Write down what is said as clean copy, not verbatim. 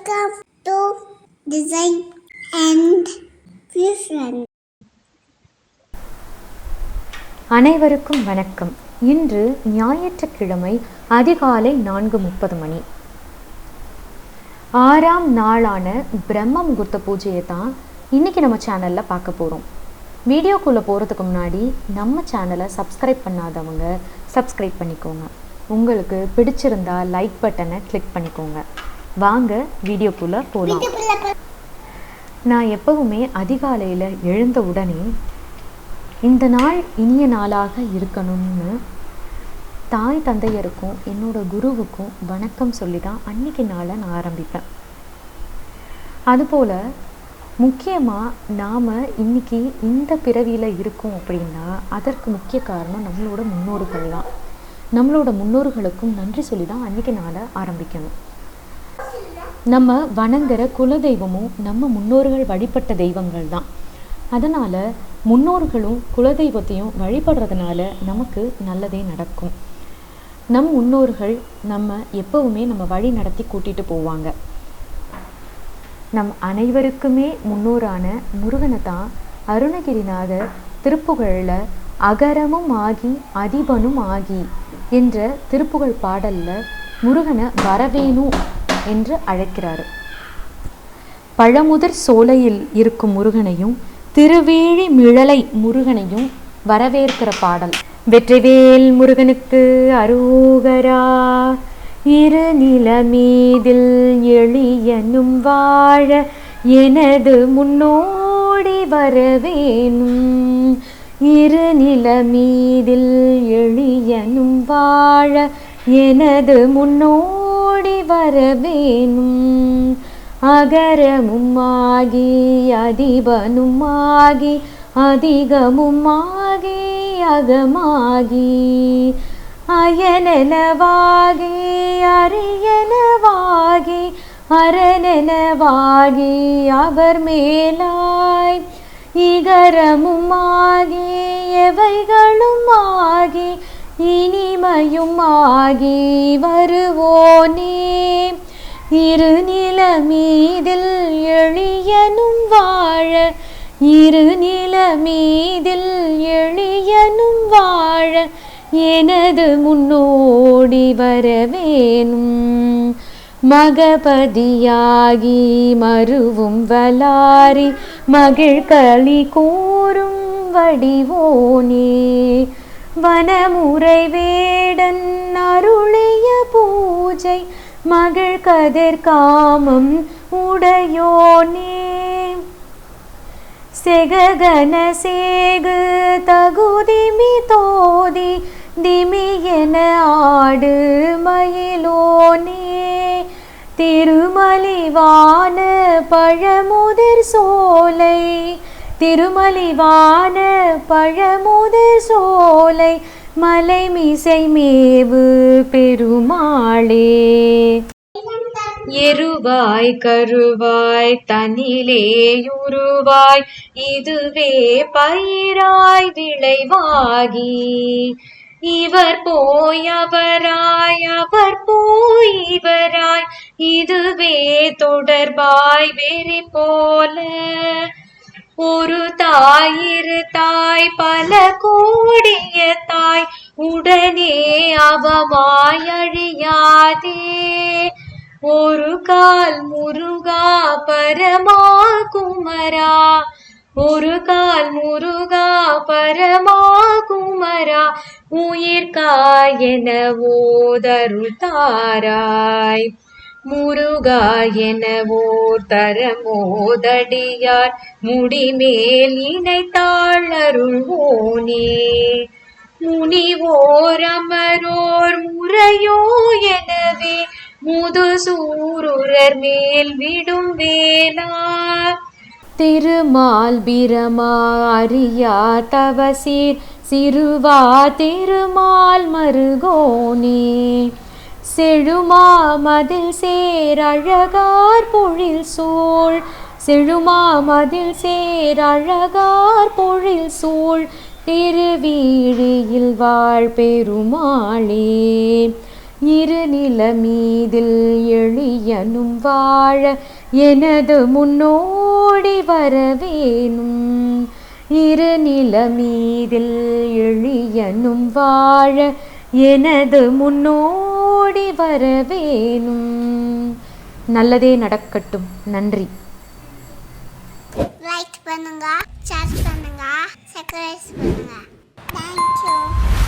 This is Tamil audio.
Welcome to Design and Fusion. அனைவருக்கும் வணக்கம். இன்று ஞாயிற்றுக்கிழமை அதிகாலை 4:30 மணி. 6ஆம் நாளான பிரம்ம முகூர்த்த பூஜையை தான் இன்னைக்கு நம்ம சேனலில் பார்க்க போகிறோம். வீடியோக்குள்ளே போகிறதுக்கு முன்னாடி நம்ம சேனலை சப்ஸ்கிரைப் பண்ணாதவங்க சப்ஸ்கிரைப் பண்ணிக்கோங்க. உங்களுக்கு பிடிச்சிருந்தா லைக் பட்டனை கிளிக் பண்ணிக்கோங்க. வாங்க வீடியோக்குள்ளே போகலாம். நான் எப்பவுமே அதிகாலையில் எழுந்த உடனே இந்த நாள் இனிய நாளாக இருக்கணும்னு தாய் தந்தையருக்கும் என்னோட குருவுக்கும் வணக்கம் சொல்லி தான் அன்றைக்கி நாளை நான் ஆரம்பிப்பேன். அதுபோல் முக்கியமாக நாம் இன்றைக்கி இந்த பிறவியில் இருக்கோம் அப்படின்னா அதற்கு முக்கிய காரணம் நம்மளோட முன்னோர்கள் தான். நம்மளோட முன்னோர்களுக்கும் நன்றி சொல்லி தான் அன்றைக்கி நாளை ஆரம்பிக்கணும். நம்ம வணங்குற குலதெய்வமும் நம்ம முன்னோர்கள் வழிபட்ட தெய்வங்கள் தான். அதனால் முன்னோர்களும் குலதெய்வத்தையும் வழிபடுறதுனால நமக்கு நல்லதே நடக்கும். நம் முன்னோர்கள் நம்ம எப்பவுமே நம்ம வழி நடத்தி கூட்டிகிட்டு போவாங்க. நம் அனைவருக்குமே முன்னோரான முருகனை தான் அருணகிரிநாதர் திருப்புகழில் அகரமும் ஆகி அதிபனும் ஆகி என்ற திருப்புகழ் பாடலில் முருகனை வரவேணும் என்று அழைக்கிறார். பழமுதிர் சோலையில் இருக்கும் முருகனையும் திருவேழி மிழலை முருகனையும் வரவேற்கிற பாடல். வெற்றிவேல் முருகனுக்கு அரோகரா. இரு நிலமீதில் எளியனும் வாழ எனது முன்னோடி வரவேணும். இரு நிலமீதில் எளியனும் வாழ எனது முன்னோடி வரவேணும். அகரமும் ஆகி அதிபனும் ஆகி அதிகமும் ஆகி அகமாகி அயனெனவாகி அரியனவாகி அரணெனவாகி அவர் மேலாய் இகரமும் ஆகி எவைகளும் ஆகி இனிமையும் ஆகி வருவோனே. இரு நிலமீதில் எளியனும் வாழ இரு நிலமீதில் எளியனும் வாழ எனது முன்னோடி வரவேணும். மகபதியாகி மருவும் வலாரி மகிழ்களி கூறும் வடிவோனே. வனமுறை வேடன் அருளிய பூஜை மகிழ் கதிர் காமம் உடையோனே. செககன சேகு தகுதிமி தோதி திமி என ஆடு மயிலோனே. திருமலிவான பழமுதிர் சோலை திருமலிவான பழமுதிர் சோலை மலை மிசை மேவு பெருமாளே. எருவாய் கருவாய் தனிலேயுருவாய் இதுவே பயிராய் விளைவாகி இவர் போய் அவராய் அவர் போய் இவராய் இதுவே தொடர்பாய் வெறி போல. ஒரு தாய் இரு தாய் பல கோடிய தாய் உடனே அவமாய் அழியாதே. ஒரு கால் முருகா பரமா குமரா ஒரு கால் முருகா பரமா குமரா உயிர்காய் என ஓதருள் தாராய். முருகா எனவோர் தரமோதடியார் முடிமேல் இணைத்தாள் அருள்வோனே. முனிவோர் அமரோர் முறையோ எனவே முதுசூருரர் மேல் விடும் வேளார். திருமால் பிரமா அரியா தவசீர் சிறுவா திருமால் மருகோனே. செழுமா மதில் சேர் அழகார் பொழில் சூழ் செழுமா மதில் சேர் அழகார் பொழில் சூழ் திருவீழியில் வாழ் பெருமாளே. இருநில மீதில் எளியனும் வாழ எனது முன்னோடி வரவேணும். இருநில மீதில் எளியனும் வாழ எனது முன்னோடி வரவேணும். நல்லதே நடக்கட்டும். நன்றி. லைக் பண்ணுங்க, ஷேர் பண்ணுங்க, சப்ஸ்கிரைப் பண்ணுங்க. தேங்க்யூ.